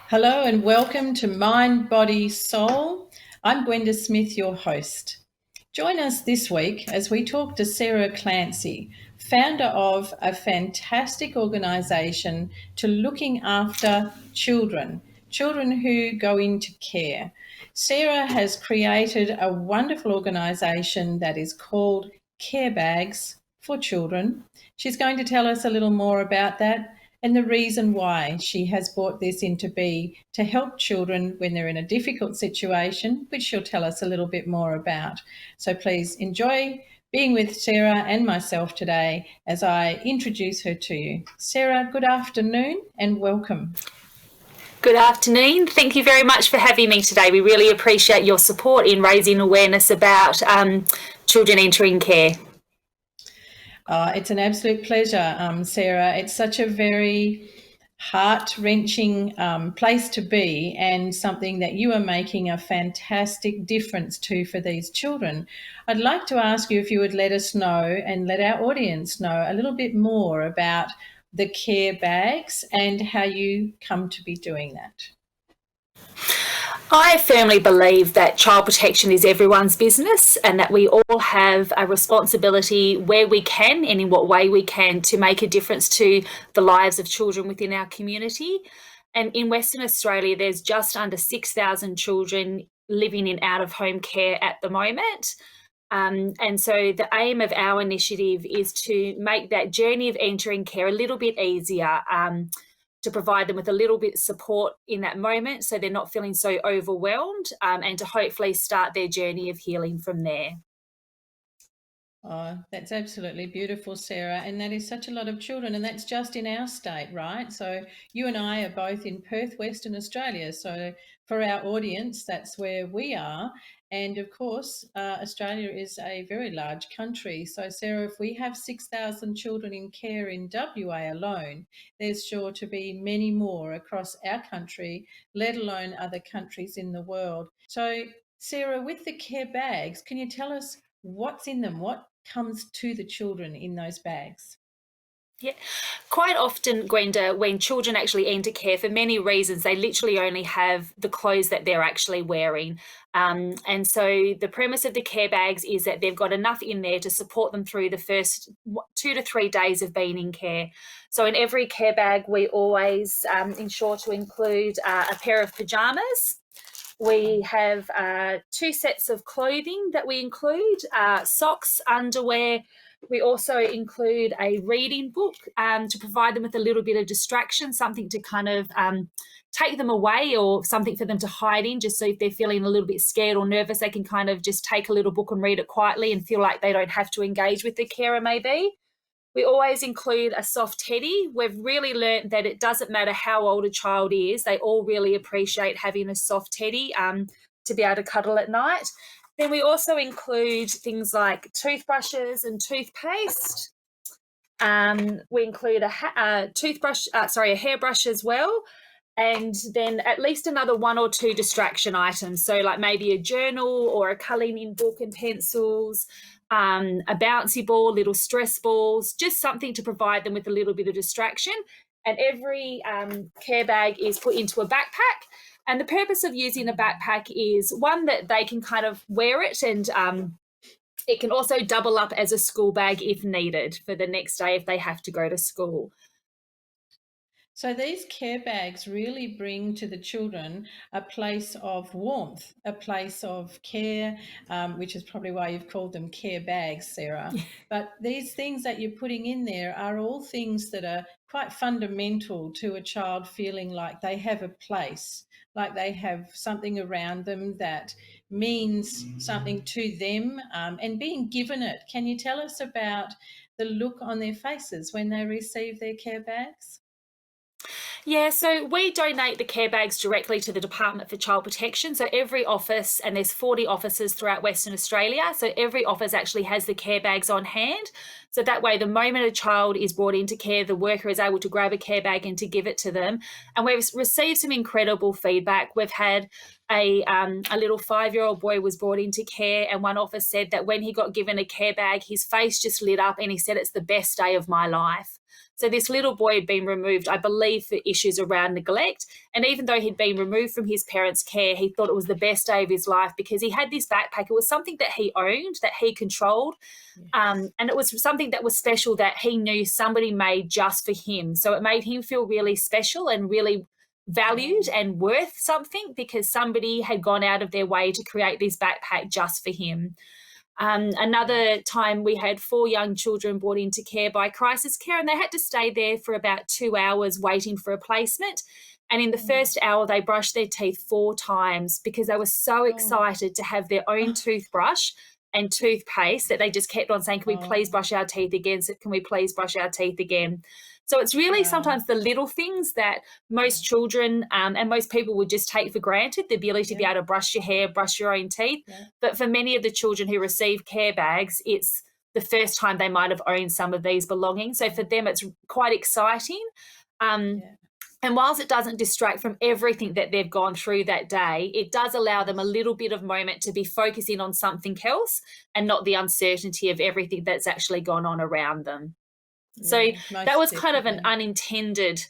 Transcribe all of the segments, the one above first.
Hello and welcome to Mind, Body, Soul. I'm Gwenda Smith, your host. Join us this week as we talk to Sarah Clancy, founder of a fantastic organisation to looking after children who go into care. Sarah has created a wonderful organisation that is called Care Bags for Children. She's going to tell us a little more about that and the reason why she has brought this into be to help children when they're in a difficult situation, which she'll tell us a little bit more about. So please enjoy being with Sarah and myself today as I introduce her to you. Sarah, good afternoon and welcome. Good afternoon. Thank you very much for having me today. We really appreciate your support in raising awareness about children entering care. It's an absolute pleasure, Sarah. It's such a very heart-wrenching place to be, and something that you are making a fantastic difference to for these children. I'd like to ask you if you would let us know and let our audience know a little bit more about the care bags and how you come to be doing that. I firmly believe that child protection is everyone's business and that we all have a responsibility where we can and in what way we can to make a difference to the lives of children within our community. And in Western Australia, there's just under 6,000 children living in out-of-home care at the moment. And so the aim of our initiative is to make that journey of entering care a little bit easier, to provide them with a little bit of support in that moment so they're not feeling so overwhelmed, and to hopefully start their journey of healing from there. Oh, that's absolutely beautiful, Sarah. And that is such a lot of children. And that's just in our state, right? So you and I are both in Perth, Western Australia. So for our audience, that's where we are. And of course, Australia is a very large country. So, Sarah, if we have 6,000 children in care in WA alone, there's sure to be many more across our country, let alone other countries in the world. So, Sarah, with the care bags, can you tell us what's in them? What comes to the children in those bags? Yeah, quite often, Gwenda, when children actually enter care, for many reasons, they literally only have the clothes that they're actually wearing. And so the premise of the care bags is that they've got enough in there to support them through the first 2 to 3 days of being in care. So in every care bag, we always ensure to include a pair of pajamas. We have 2 sets of clothing that we include, socks, underwear. We also include a reading book to provide them with a little bit of distraction, something to kind of take them away, or something for them to hide in, just so if they're feeling a little bit scared or nervous, they can kind of just take a little book and read it quietly and feel like they don't have to engage with the carer maybe. We always include a soft teddy. We've really learned that it doesn't matter how old a child is, they all really appreciate having a soft teddy to be able to cuddle at night. Then we also include things like toothbrushes and toothpaste. We include a hairbrush as well. And then at least another 1 or 2 distraction items. So like maybe a journal or a colouring book and pencils, a bouncy ball, little stress balls, just something to provide them with a little bit of distraction. And every care bag is put into a backpack. And the purpose of using a backpack is, one, that they can kind of wear it, and it can also double up as a school bag if needed for the next day if they have to go to school. So these care bags really bring to the children a place of warmth, a place of care, which is probably why you've called them care bags, Sarah. But these things that you're putting in there are all things that are quite fundamental to a child feeling like they have a place, like they have something around them that means something to them, and being given it. Can you tell us about the look on their faces when they receive their care bags? Yeah, so we donate the care bags directly to the Department for Child Protection. So every office, and there's 40 offices throughout Western Australia, so every office actually has the care bags on hand. So that way, the moment a child is brought into care, the worker is able to grab a care bag and to give it to them. And we've received some incredible feedback. We've had a little 5-year-old boy was brought into care, and one officer said that when he got given a care bag, his face just lit up, and he said, "It's the best day of my life." So this little boy had been removed, I believe, for issues around neglect. And even though he'd been removed from his parents' care, he thought it was the best day of his life because he had this backpack. It was something that he owned, that he controlled. Yes. And it was something that was special that he knew somebody made just for him. So it made him feel really special and really valued and worth something because somebody had gone out of their way to create this backpack just for him. Another time we had 4 young children brought into care by crisis care, and they had to stay there for about 2 hours waiting for a placement. And in the first hour, they brushed their teeth 4 times because they were so excited to have their own toothbrush and toothpaste that they just kept on saying, "Can we please brush our teeth again? So can we please brush our teeth again?" So it's really sometimes the little things that most children and most people would just take for granted, the ability to be able to brush your hair, brush your own teeth. But for many of the children who receive care bags, it's the first time they might have owned some of these belongings. So for them, it's quite exciting. And whilst it doesn't distract from everything that they've gone through that day, it does allow them a little bit of moment to be focusing on something else and not the uncertainty of everything that's actually gone on around them. So that was kind of an unintended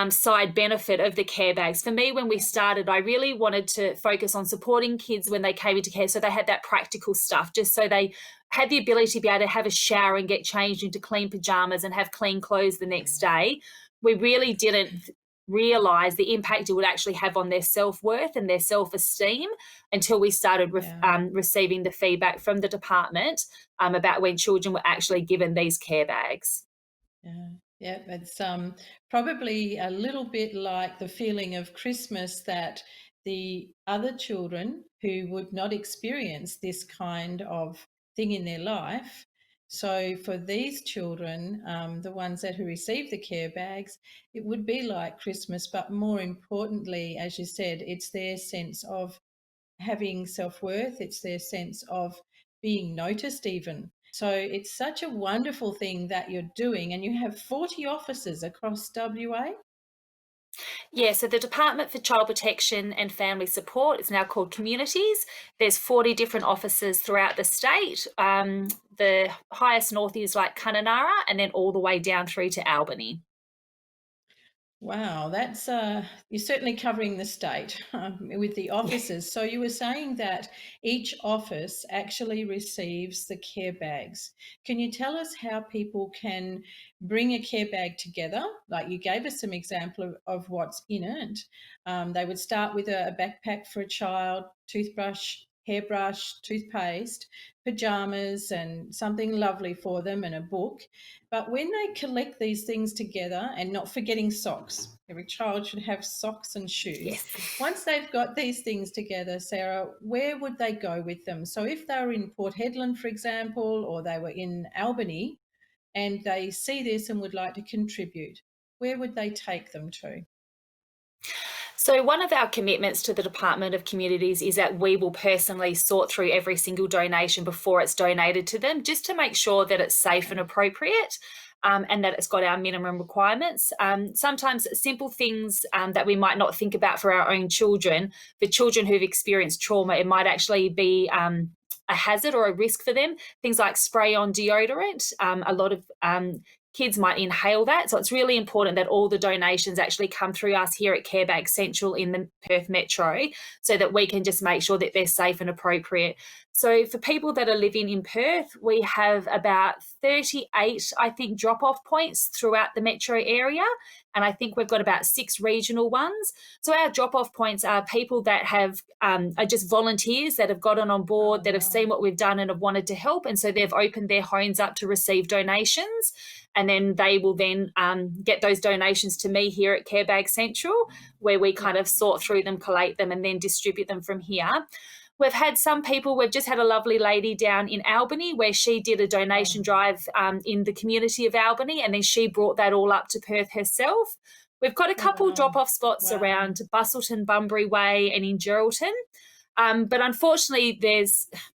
side benefit of the care bags. For me, when we started, I really wanted to focus on supporting kids when they came into care so they had that practical stuff, just so they had the ability to be able to have a shower and get changed into clean pajamas and have clean clothes the next day. We really didn't realise the impact it would actually have on their self-worth and their self-esteem until we started receiving the feedback from the department about when children were actually given these care bags. Yeah, it's probably a little bit like the feeling of Christmas that the other children who would not experience this kind of thing in their life. So for these children, the ones who receive the care bags, it would be like Christmas, but more importantly, as you said, it's their sense of having self-worth, it's their sense of being noticed even. So it's such a wonderful thing that you're doing, and you have 40 offices across WA. Yeah, so the Department for Child Protection and Family Support is now called Communities. There's 40 different offices throughout the state. The highest north is like Kununurra, and then all the way down through to Albany. Wow, that's you're certainly covering the state with the offices. So you were saying that each office actually receives the care bags. Can you tell us how people can bring a care bag together? Like you gave us some example of what's in it. They would start with a backpack for a child, toothbrush, hairbrush, toothpaste, pajamas, and something lovely for them, and a book. But when they collect these things together, and not forgetting socks, every child should have socks and shoes. Yes. Once they've got these things together, Sarah, where would they go with them? So if they were in Port Hedland, for example, or they were in Albany, and they see this and would like to contribute, where would they take them to? So one of our commitments to the Department of Communities is that we will personally sort through every single donation before it's donated to them, just to make sure that it's safe and appropriate. And that it's got our minimum requirements. Sometimes simple things that we might not think about for our own children, for children who've experienced trauma, it might actually be a hazard or a risk for them. Things like spray-on deodorant. A lot of kids might inhale that. So it's really important that all the donations actually come through us here at Care Bag Central in the Perth Metro so that we can just make sure that they're safe and appropriate. So for people that are living in Perth, we have about 38, I think, drop-off points throughout the metro area. And I think we've got about 6 regional ones. So our drop-off points are people that have are just volunteers that have gotten on board, that have seen what we've done and have wanted to help. And so they've opened their homes up to receive donations. And then they will then get those donations to me here at Care Bag Central, where we kind of sort through them, collate them, and then distribute them from here. We've had some people, we've just had a lovely lady down in Albany where she did a donation drive in the community of Albany, and then she brought that all up to Perth herself. We've got a couple drop-off spots around Busselton, Bunbury Way and in Geraldton. But unfortunately,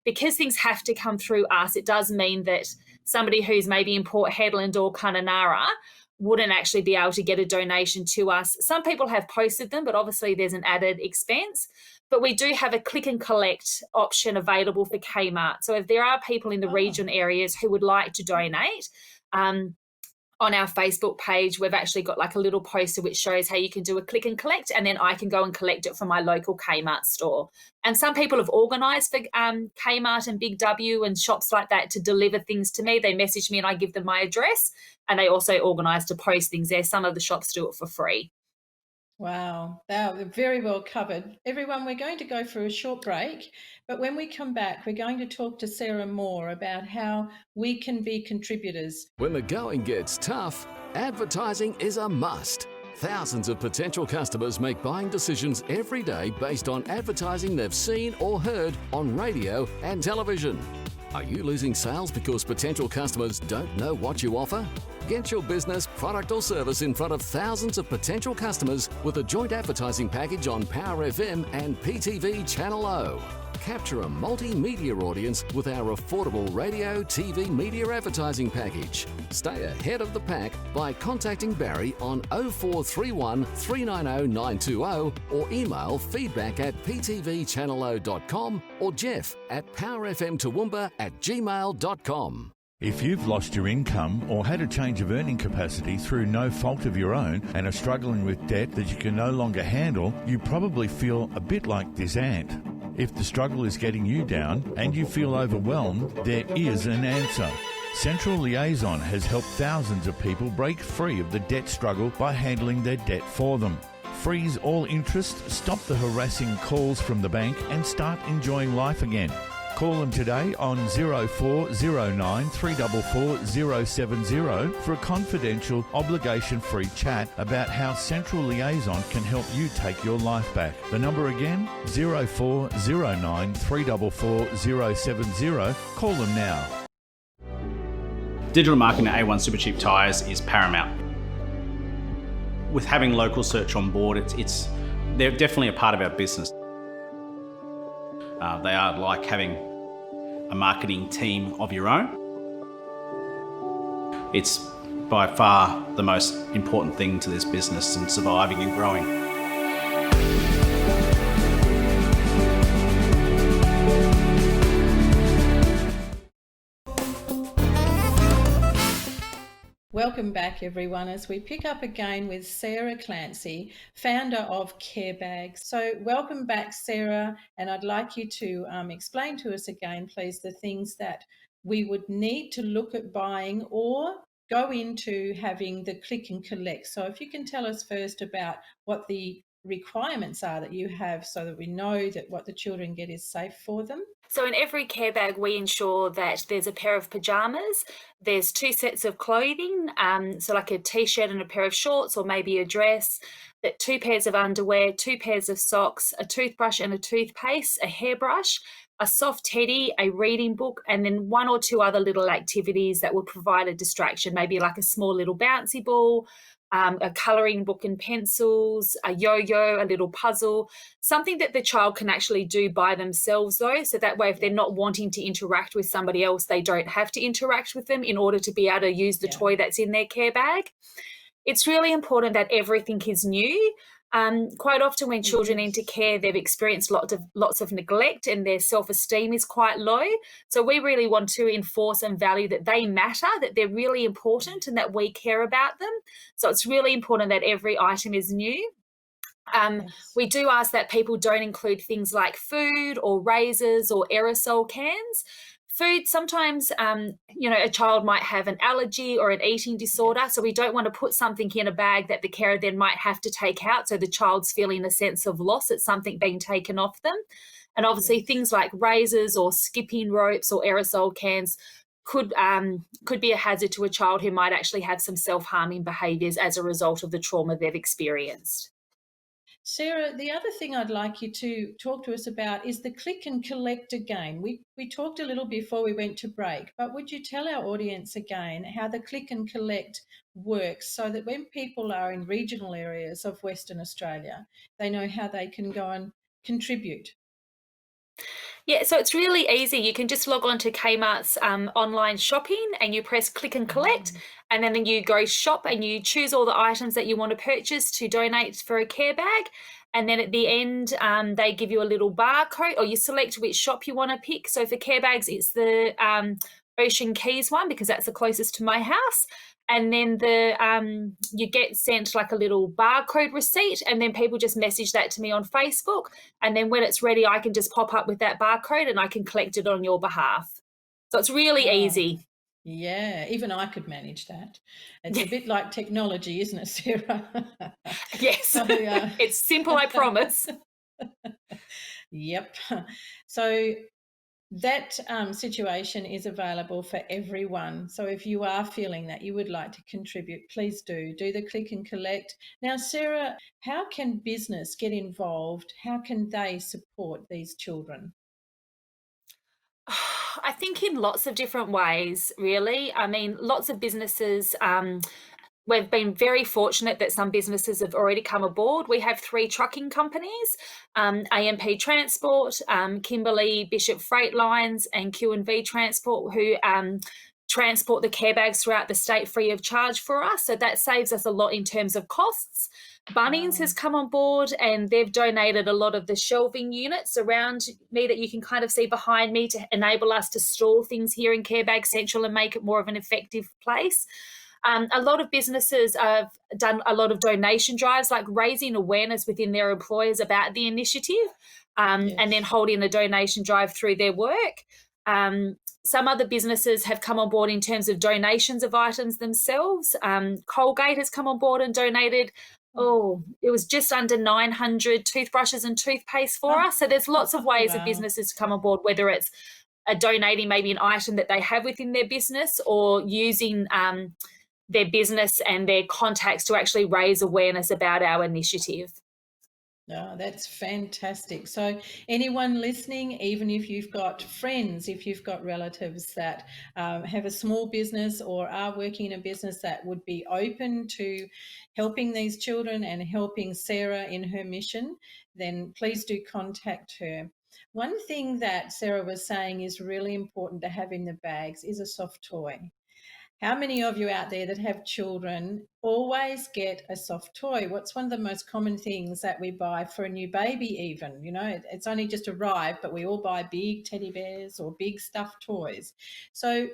because things have to come through us, it does mean that somebody who's maybe in Port Hedland or Kununurra wouldn't actually be able to get a donation to us. Some people have posted them, but obviously there's an added expense. But we do have a click and collect option available for Kmart. So if there are people in the region areas who would like to donate, on our Facebook page, we've actually got like a little poster which shows how you can do a click and collect, and then I can go and collect it from my local Kmart store. And some people have organised for Kmart and Big W and shops like that to deliver things to me. They message me and I give them my address, and they also organise to post things there. Some of the shops do it for free. Wow, they're very well covered. Everyone, we're going to go for a short break, but when we come back, we're going to talk to Sarah more about how we can be contributors. When the going gets tough, advertising is a must. Thousands of potential customers make buying decisions every day based on advertising they've seen or heard on radio and television. Are you losing sales because potential customers don't know what you offer? Get your business, product or service in front of thousands of potential customers with a joint advertising package on Power FM and PTV Channel O. Capture a multimedia audience with our affordable radio, TV media advertising package. Stay ahead of the pack by contacting Barry on 0431 390 920 or email feedback@ptvchannelo.com or Jeff at powerfmtoowoomba@gmail.com. If you've lost your income or had a change of earning capacity through no fault of your own and are struggling with debt that you can no longer handle, you probably feel a bit like this ant. If the struggle is getting you down and you feel overwhelmed, there is an answer. Central Liaison has helped thousands of people break free of the debt struggle by handling their debt for them. Freeze all interest, stop the harassing calls from the bank and start enjoying life again. Call them today on 0409 344 070 for a confidential, obligation-free chat about how Central Liaison can help you take your life back. The number again, 0409 344 070. Call them now. Digital marketing at A1 Supercheap Tyres is paramount. With having local search on board, they're definitely a part of our business. They are like having a marketing team of your own. It's by far the most important thing to this business and surviving and growing. Welcome back, everyone, as we pick up again with Sarah Clancy, founder of Care Bags. So welcome back, Sarah, and I'd like you to explain to us again, please, the things that we would need to look at buying or go into having the click and collect. So if you can tell us first about what the requirements are that you have so that we know that what the children get is safe for them. So in every care bag, we ensure that there's a pair of pajamas, there's 2 sets of clothing, so like a t-shirt and a pair of shorts or maybe a dress, that 2 pairs of underwear, 2 pairs of socks, a toothbrush and a toothpaste, a hairbrush, a soft teddy, a reading book, and then 1 or 2 other little activities that will provide a distraction, maybe like a small little bouncy ball, a colouring book and pencils, a yo-yo, a little puzzle, something that the child can actually do by themselves though, so that way if they're not wanting to interact with somebody else, they don't have to interact with them in order to be able to use the toy that's in their care bag. It's really important that everything is new. Quite often when children enter care, they've experienced lots of neglect and their self-esteem is quite low. So we really want to enforce and value that they matter, that they're really important and that we care about them. So it's really important that every item is new. We do ask that people don't include things like food or razors or aerosol cans. Food, sometimes, a child might have an allergy or an eating disorder, so we don't want to put something in a bag that the carer then might have to take out, so the child's feeling a sense of loss at something being taken off them. And obviously things like razors or skipping ropes or aerosol cans could be a hazard to a child who might actually have some self-harming behaviours as a result of the trauma they've experienced. Sarah, the other thing I'd like you to talk to us about is the click and collect again. We talked a little before we went to break, but would you tell our audience again how the click and collect works so that when people are in regional areas of Western Australia, they know how they can go and contribute? Yeah, so it's really easy. You can just log on to Kmart's online shopping and you press click and collect, and then you go shop and you choose all the items that you want to purchase to donate for a care bag. And then at the end, they give you a little barcode, or you select which shop you want to pick. So for care bags, it's the Ocean Keys one, because that's the closest to my house. And then you get sent like a little barcode receipt, and then people just message that to me on Facebook. And then when it's ready, I can just pop up with that barcode and I can collect it on your behalf. So it's really easy. Yeah, even I could manage that. It's a bit like technology, isn't it, Sarah? Yes, So, it's simple, I promise. Yep. So that situation is available for everyone. So if you are feeling that you would like to contribute, please do the click and collect. Now, Sarah, how can business get involved? How can they support these children? I think in lots of different ways, really. I mean, lots of businesses, we've been very fortunate that some businesses have already come aboard. We have 3 trucking companies, AMP Transport, Kimberley Bishop Freight Lines, and Q&V Transport, who transport the care bags throughout the state free of charge for us. So that saves us a lot in terms of costs. Bunnings has come on board, and they've donated a lot of the shelving units around me that you can kind of see behind me to enable us to store things here in Care Bag Central and make it more of an effective place. A lot of businesses have done a lot of donation drives, like raising awareness within their employers about the initiative, and then holding a donation drive through their work. Some other businesses have come on board in terms of donations of items themselves. Colgate has come on board and donated, it was just under 900 toothbrushes and toothpaste for us. So there's lots of ways of businesses to come on board, whether it's donating maybe an item that they have within their business, or using their business and their contacts to actually raise awareness about our initiative. Oh, that's fantastic. So anyone listening, even if you've got friends, if you've got relatives that have a small business or are working in a business that would be open to helping these children and helping Sarah in her mission, then please do contact her. One thing that Sarah was saying is really important to have in the bags is a soft toy. How many of you out there that have children always get a soft toy? What's one of the most common things that we buy for a new baby even? You know, it's only just arrived, but we all buy big teddy bears or big stuffed toys. So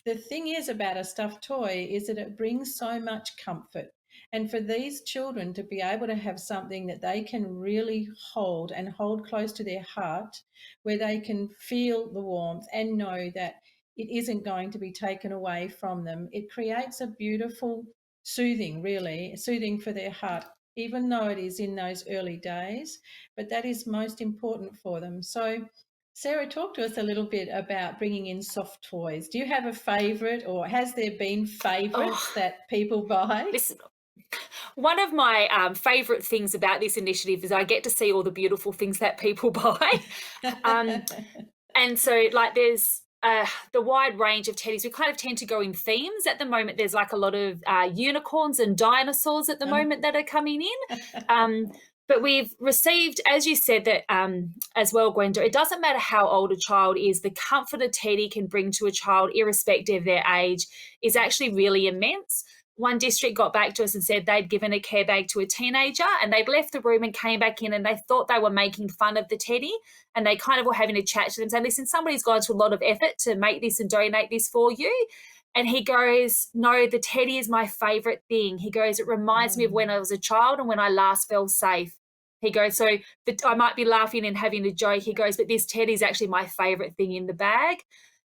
the thing is about a stuffed toy is that it brings so much comfort. And for these children to be able to have something that they can really hold and hold close to their heart, where they can feel the warmth and know that it isn't going to be taken away from them. It creates a beautiful soothing, really, soothing for their heart, even though it is in those early days, but that is most important for them. So, Sarah, talk to us a little bit about bringing in soft toys. Do you have a favourite, or has there been favourites that people buy? Listen, one of my favourite things about this initiative is I get to see all the beautiful things that people buy. And so, like, there's the wide range of teddies. We kind of tend to go in themes. At the moment, there's like a lot of unicorns and dinosaurs at the moment that are coming in. But we've received, as you said, that as well, Gwenda, it doesn't matter how old a child is, the comfort a teddy can bring to a child, irrespective of their age, is actually really immense. One district got back to us and said they'd given a care bag to a teenager, and they'd left the room and came back in, and they thought they were making fun of the teddy, and they kind of were having a chat to them saying, listen, somebody's gone to a lot of effort to make this and donate this for you. And he goes, no, the teddy is my favourite thing. He goes, it reminds me of when I was a child and when I last felt safe. He goes, so I might be laughing and having a joke. He goes, but this teddy is actually my favourite thing in the bag.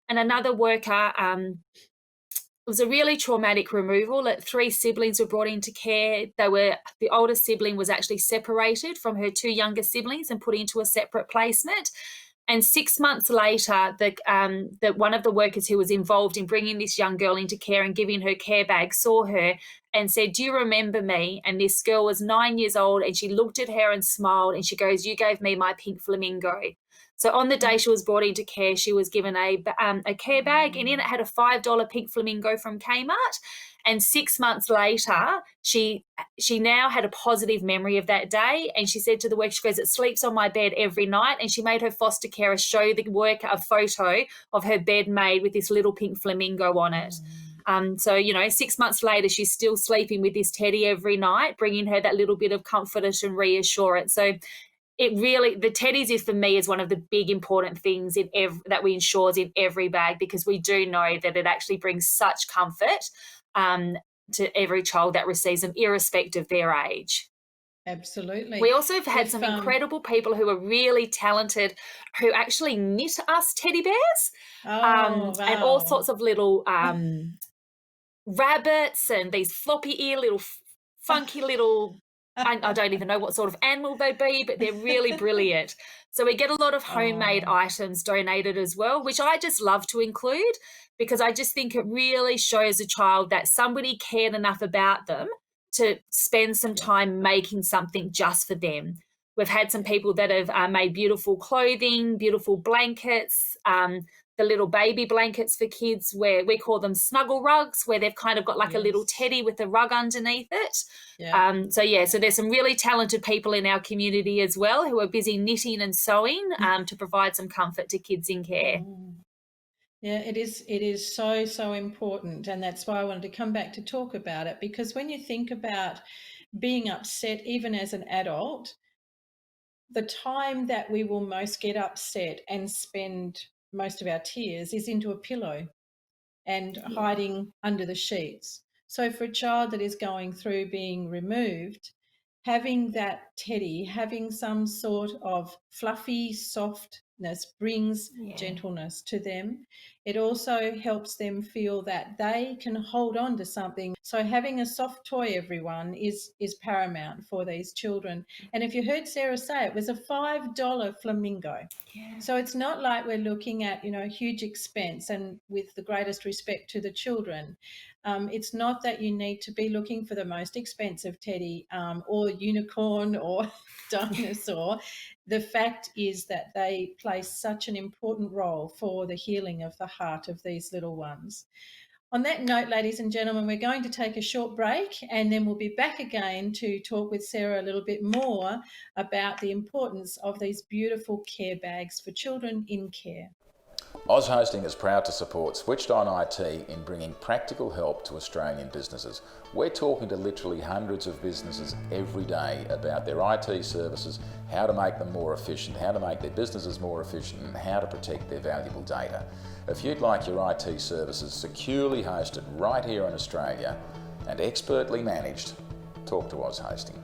And another worker, it was a really traumatic removal. 3 siblings were brought into care. The oldest sibling was actually separated from her 2 younger siblings and put into a separate placement. And 6 months later, one of the workers who was involved in bringing this young girl into care and giving her care bag saw her and said, do you remember me? And this girl was 9 years old, and she looked at her and smiled, and she goes, you gave me my pink flamingo. So on the day she was brought into care, she was given a care bag, and in it had a $5 pink flamingo from Kmart. And 6 months later, she now had a positive memory of that day. And she said to the work, she goes, it sleeps on my bed every night. And she made her foster carer show the worker a photo of her bed made with this little pink flamingo on it. So, 6 months later, she's still sleeping with this teddy every night, bringing her that little bit of comfort and reassurance. So the teddies is, for me, is one of the big important things that we ensure in every bag, because we do know that it actually brings such comfort to every child that receives them, irrespective of their age. Absolutely. We also have had some incredible people who are really talented who actually knit us teddy bears. Wow. And all sorts of little rabbits and these floppy ear little funky little I don't even know what sort of animal they'd be, but they're really brilliant. So we get a lot of homemade items donated as well, which I just love to include, because I just think it really shows a child that somebody cared enough about them to spend some time making something just for them. We've had some people that have made beautiful clothing, beautiful blankets, the little baby blankets for kids, where we call them snuggle rugs, where they've kind of got like a little teddy with a rug underneath it. So there's some really talented people in our community as well who are busy knitting and sewing to provide some comfort to kids in care. Yeah, it is so, so important. And that's why I wanted to come back to talk about it, because when you think about being upset, even as an adult, the time that we will most get upset and spend most of our tears is into a pillow and hiding under the sheets. So for a child that is going through being removed, having that teddy, having some sort of fluffy softness brings gentleness to them. It also helps them feel that they can hold on to something. So having a soft toy, everyone, is paramount for these children. And if you heard Sarah say, it was a $5 flamingo. So it's not like we're looking at, a huge expense, and with the greatest respect to the children. It's not that you need to be looking for the most expensive teddy or unicorn or dinosaur. The fact is that they play such an important role for the healing of the heart of these little ones. On that note, ladies and gentlemen, we're going to take a short break, and then we'll be back again to talk with Sarah a little bit more about the importance of these beautiful care bags for children in care. Oz Hosting is proud to support Switched On IT in bringing practical help to Australian businesses. We're talking to literally hundreds of businesses every day about their IT services, how to make them more efficient, how to make their businesses more efficient, and how to protect their valuable data. If you'd like your IT services securely hosted right here in Australia and expertly managed, talk to Oz Hosting.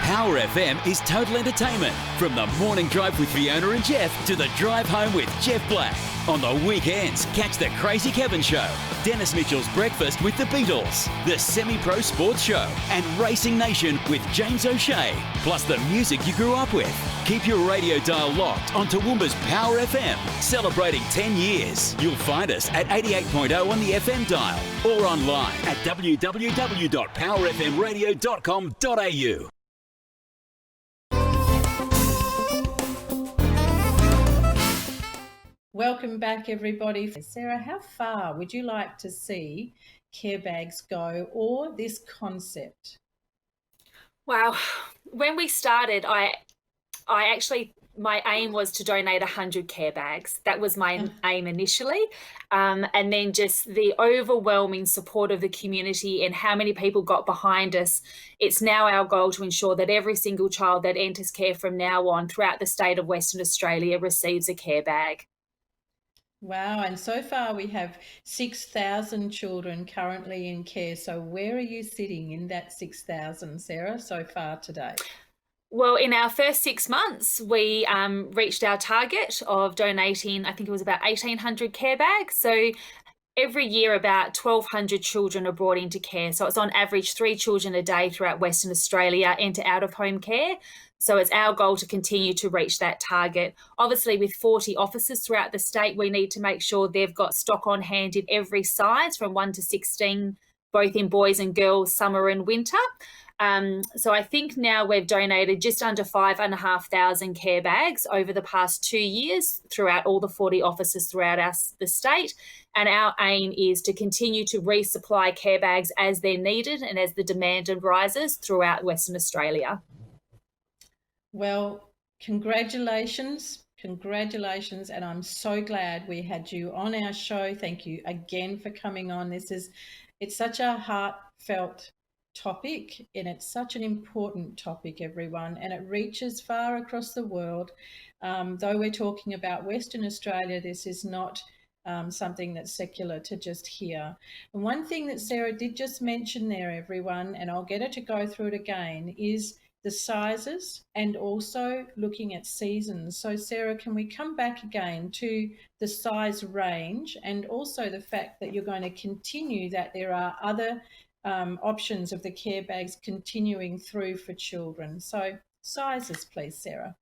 Power FM is total entertainment, from the morning drive with Fiona and Jeff to the drive home with Jeff Black. On the weekends, catch the Crazy Kevin Show, Dennis Mitchell's Breakfast with the Beatles, the Semi-Pro Sports Show, and Racing Nation with James O'Shea, plus the music you grew up with. Keep your radio dial locked on Toowoomba's Power FM, celebrating 10 years. You'll find us at 88.0 on the FM dial or online at www.powerfmradio.com.au. Welcome back, everybody. Sarah, how far would you like to see care bags go, or this concept? Wow. When we started, I actually, my aim was to donate 100 care bags. That was my aim initially. And then just the overwhelming support of the community and how many people got behind us. It's now our goal to ensure that every single child that enters care from now on throughout the state of Western Australia receives a care bag. Wow, and so far we have 6,000 children currently in care. So where are you sitting in that 6,000, Sarah, so far today? Well, in our first 6 months, we reached our target of donating, I think it was about 1,800 care bags. So every year about 1,200 children are brought into care. So it's on average 3 children a day throughout Western Australia enter out-of-home care. So it's our goal to continue to reach that target. Obviously, with 40 offices throughout the state, we need to make sure they've got stock on hand in every size from 1 to 16, both in boys and girls, summer and winter. So I think now we've donated just under 5,500 care bags over the past 2 years throughout all the 40 offices throughout the state. And our aim is to continue to resupply care bags as they're needed and as the demand rises throughout Western Australia. Well, congratulations, and I'm so glad we had you on our show. Thank you again for coming on. It's such a heartfelt topic, and it's such an important topic, everyone, and it reaches far across the world. Though we're talking about Western Australia, this is not something that's secular to just hear. And one thing that Sarah did just mention there, everyone, and I'll get her to go through it again, is the sizes and also looking at seasons. So Sarah, can we come back again to the size range and also the fact that you're going to continue that there are other options of the care bags continuing through for children. So sizes, please, Sarah.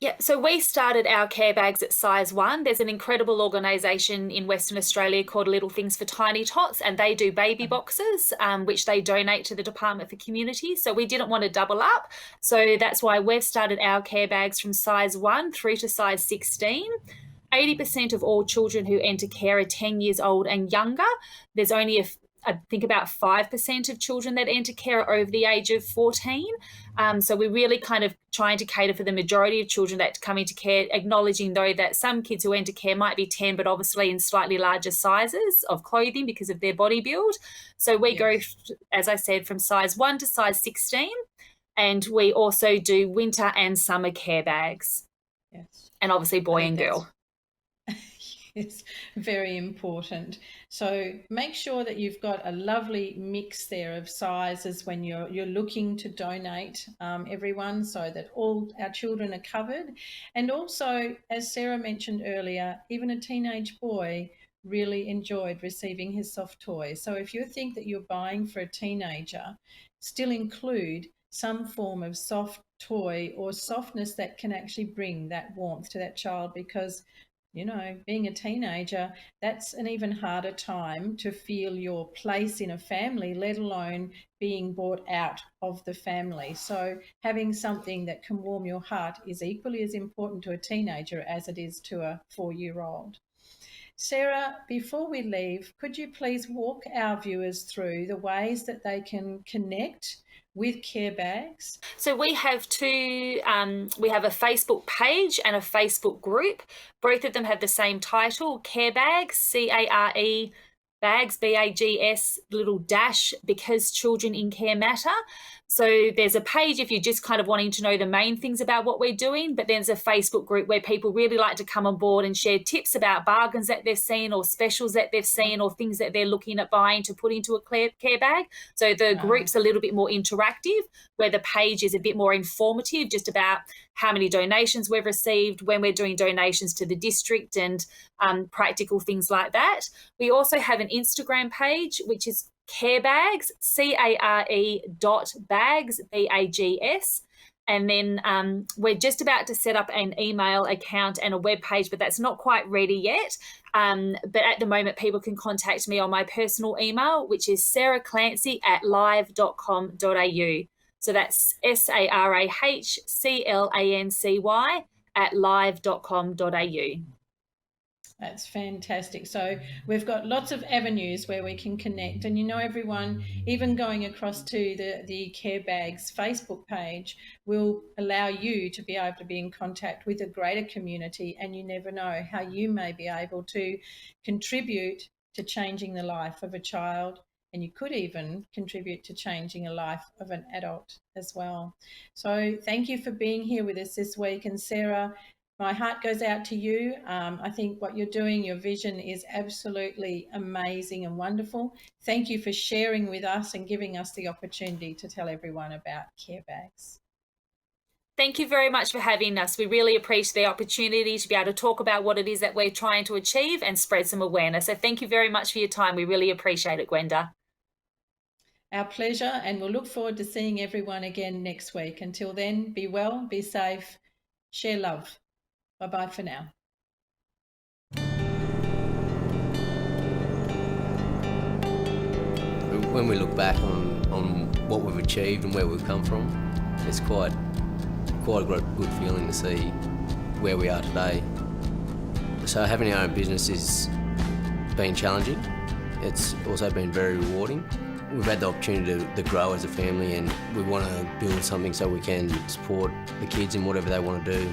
Yeah, so we started our care bags at size 1. There's an incredible organisation in Western Australia called Little Things for Tiny Tots, and they do baby boxes, which they donate to the Department for Community. So we didn't want to double up. So that's why we've started our care bags from size 1 through to size 16. 80% of all children who enter care are 10 years old and younger. There's only I think about 5% of children that enter care are over the age of 14. So we're really kind of trying to cater for the majority of children that come into care, acknowledging though that some kids who enter care might be 10, but obviously in slightly larger sizes of clothing because of their body build. So we go, as I said, from size 1 to size 16. And we also do winter and summer care bags. Yes. And obviously boy and girl. It's very important. So make sure that you've got a lovely mix there of sizes when you're looking to donate, everyone, so that all our children are covered. And also, as Sarah mentioned earlier, even a teenage boy really enjoyed receiving his soft toy. So if you think that you're buying for a teenager, still include some form of soft toy or softness that can actually bring that warmth to that child, because being a teenager, that's an even harder time to feel your place in a family, let alone being brought out of the family. So having something that can warm your heart is equally as important to a teenager as it is to a 4-year-old. Sarah, before we leave, could you please walk our viewers through the ways that they can connect with care bags? So we have we have a Facebook page and a Facebook group. Both of them have the same title, Care Bags, CARE Bags, BAGS, little dash, because children in care matter. So there's a page if you're just kind of wanting to know the main things about what we're doing, but there's a Facebook group where people really like to come on board and share tips about bargains that they've seen or specials that they've seen or things that they're looking at buying to put into a care bag. So the group's a little bit more interactive, where the page is a bit more informative, just about how many donations we've received, when we're doing donations to the district, and practical things like that. We also have an Instagram page, which is Care Bags, CARE.bags, BAGS. And then we're just about to set up an email account and a web page, but that's not quite ready yet. But at the moment, people can contact me on my personal email, which is sarahclancy@live.com.au. So that's SARAHCLANCY@live.com.au. That's fantastic. So we've got lots of avenues where we can connect. And everyone, even going across to the Care Bags Facebook page will allow you to be able to be in contact with a greater community, and you never know how you may be able to contribute to changing the life of a child, and you could even contribute to changing a life of an adult as well. So thank you for being here with us this week. And Sarah, my heart goes out to you. I think what you're doing, your vision is absolutely amazing and wonderful. Thank you for sharing with us and giving us the opportunity to tell everyone about Care Bags. Thank you very much for having us. We really appreciate the opportunity to be able to talk about what it is that we're trying to achieve and spread some awareness. So thank you very much for your time. We really appreciate it, Gwenda. Our pleasure, and we'll look forward to seeing everyone again next week. Until then, be well, be safe, share love. Bye-bye for now. When we look back on what we've achieved and where we've come from. It's quite a good feeling to see where we are today. So having our own business has been challenging. It's also been very rewarding. We've had the opportunity to grow as a family, and we want to build something so we can support the kids in whatever they want to do.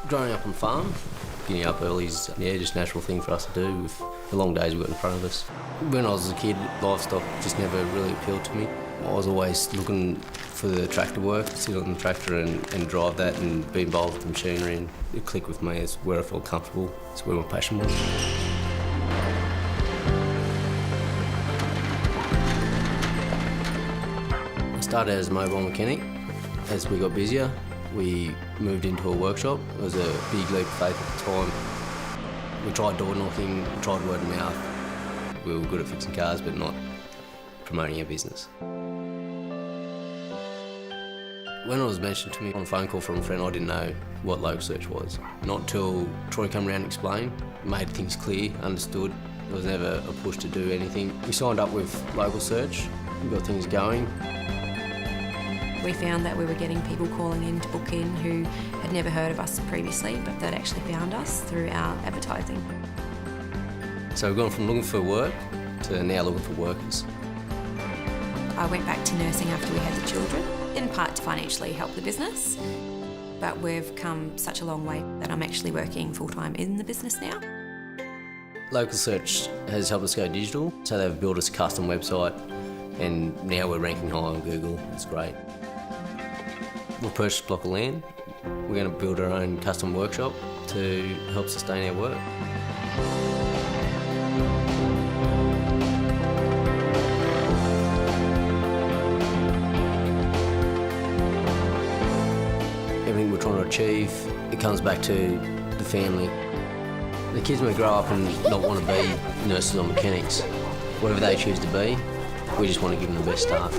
Growing up on farm, getting up early is just a natural thing for us to do with the long days we've got in front of us. When I was a kid, livestock just never really appealed to me. I was always looking for the tractor work, sit on the tractor and drive that and be involved with the machinery, and it clicked with me. It's where I felt comfortable, it's where my passion was. I started as a mobile mechanic. As we got busier, we moved into a workshop. It was a big leap of faith at the time. We tried door knocking, we tried word of mouth. We were good at fixing cars, but not promoting our business. When it was mentioned to me on a phone call from a friend, I didn't know what local search was. Not till Troy came around and explained, made things clear, understood. There was never a push to do anything. We signed up with local search, we got things going. We found that we were getting people calling in to book in who had never heard of us previously, but that actually found us through our advertising. So we've gone from looking for work to now looking for workers. I went back to nursing after we had the children, in part to financially help the business, but we've come such a long way that I'm actually working full-time in the business now. Local search has helped us go digital, so they've built us a custom website, and now we're ranking high on Google. It's great. We've purchased a block of land. We're going to build our own custom workshop to help sustain our work. Everything we're trying to achieve, it comes back to the family. The kids may grow up and not want to be nurses or mechanics. Whatever they choose to be, we just want to give them the best start.